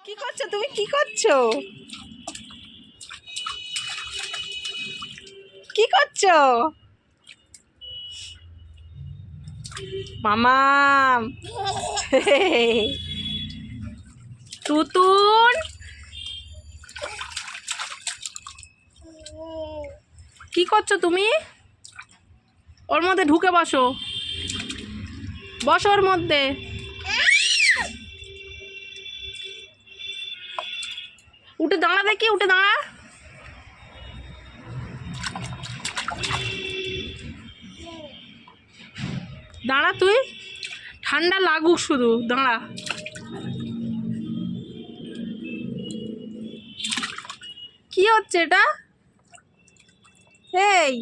কি করছো তুমি? কি করছো? কি করছো মামাম? তুতুন, কি করছো তুমি? ওর মধ্যে ঢুকে বসো, বসো ওর মধ্যে। উঠে দাঁড়া দেখি, উঠে দাঁড়া। দাঁড়া তুই, ঠান্ডা লাগুক শুধু, দাঁড়া। কি হচ্ছে এটা? এই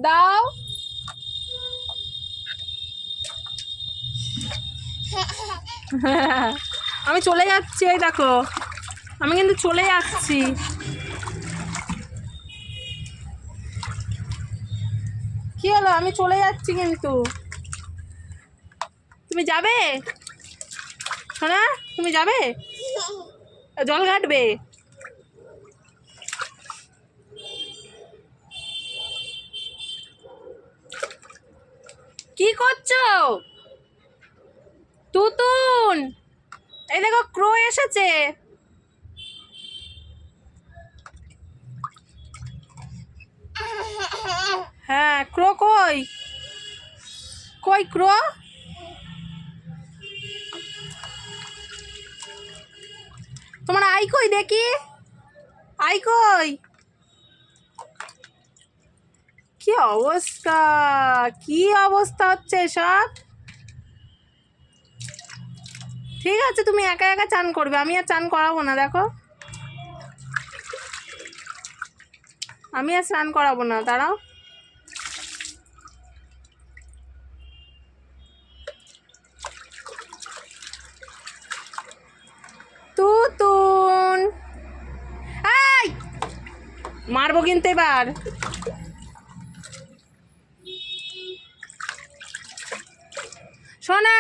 দাও। আমি চলে যাচ্ছি, এই দেখো আমি কিন্তু চলে যাচ্ছি। কি হলো? আমি চলে যাচ্ছি কিন্তু। তুমি যাবে সোনা? তুমি যাবে? জল ঘাটবে? কি করছো তুতুন? এই দেখো ক্রো এসেছে। হ্যাঁ, ক্রো কই? কই ক্রো? তোমার আই কই দেখি, আই কই? কি অবস্থা, কি অবস্থা হচ্ছে সব? ঠিক আছে, তুমি একা একা চান করবে, আমি আর চান করাবো না। দেখো আমি আর স্নান করাবো না, দাঁড়াও। তুতুন, এই মারবো কিন্তু এবার। সোনা,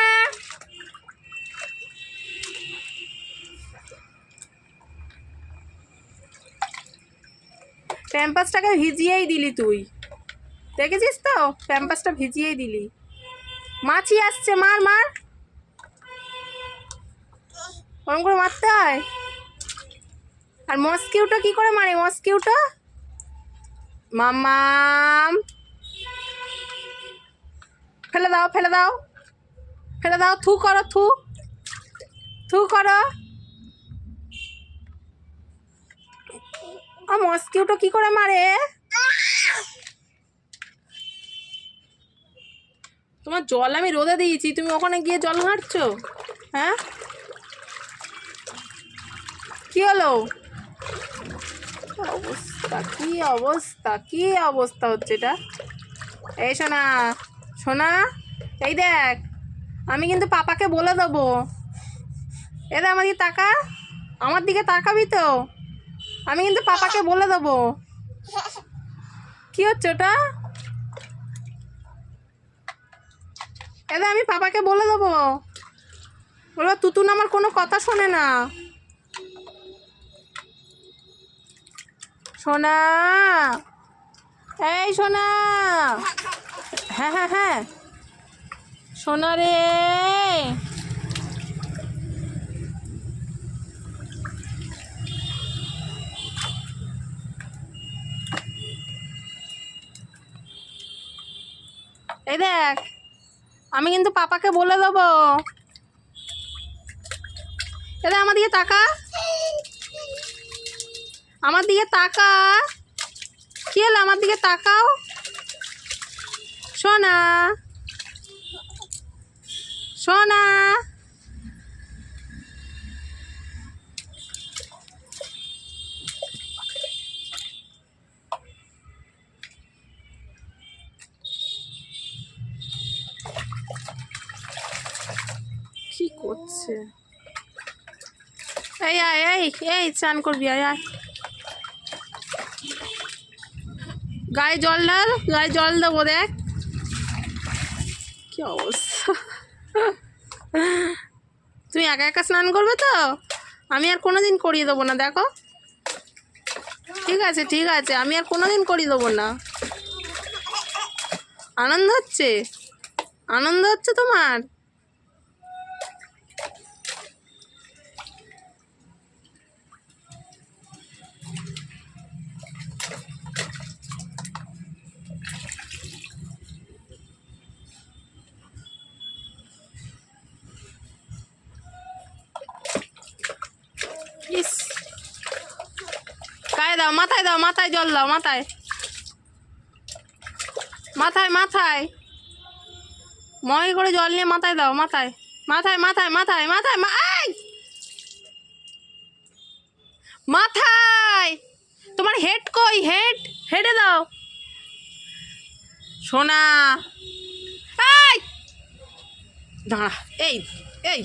প্যাম্পাসটাকে ভিজিয়েই দিলি তুই, দেখেছিস তো? প্যাম্পাসটা ভিজিয়েই দিলি। মাছি আসছে, মার মার, ওরকম করে মারতে হয়। আর মস্কিউটা কি করে মারে? মস্কিউটা মামাম, ফেলে দাও, ফেলে দাও, ফেলে দাও। থু করো, থু, থু করো। মস্কিউটা কি করে মারে? তোমার জল আমি রোদে দিয়েছি, তুমি ওখানে গিয়ে জল ঘাঁটছো? হ্যাঁ, কি হলো? অবস্থা, কি অবস্থা, কি অবস্থা হচ্ছে এটা? এই সোনা, সোনা, এই দেখ, আমি কিন্তু পাপাকে বলে দেবো। এদের আমার দিকে তাকা, আমার দিকে তাকাবি তো? আমি কিন্তু পাপাকে বলে দেবো। কি হচ্ছে ওটা? এদের আমি পাপাকে বলে দেবো। বলবো তুতুন আমার কোনো কথা শোনে না। সোনা, এই সোনা, হ্যাঁ হ্যাঁ হ্যাঁ, সোনা রে। এই দেখ, আমি কিন্তু পাপাকে বলে দেবো। এদের আমার দিকে তাকা, আমার দিকে তাকা। কি হলো? আমার দিকে তাকাও সোনা, সোনা। কি করছে? এই আয়, এই এই চান করবি, আয় আয়। গায়ে জল ঢাল, গায়ে জল দেবো, দেখ কি অবস্থা। তুমি একা একা স্নান করবে তো? আমি আর কোনোদিন করিয়ে দেবো না, দেখো। ঠিক আছে ঠিক আছে, আমি আর কোনোদিন করিয়ে দেবো না। আনন্দ হচ্ছে, আনন্দ হচ্ছে তোমার? ইস, গায়ে দাও, মাথায় দাও, মাথায় জল দাও, মাথায় মাথায় মাথায় মগে করে জল নিয়ে মাথায় দাও, মাথায় মাথায় মাথায় মাথায় মাথায় মাথায়। তোমার হেড কই? হেড, হেডে দাও। সোনা, এই দাঁড়া, এই এই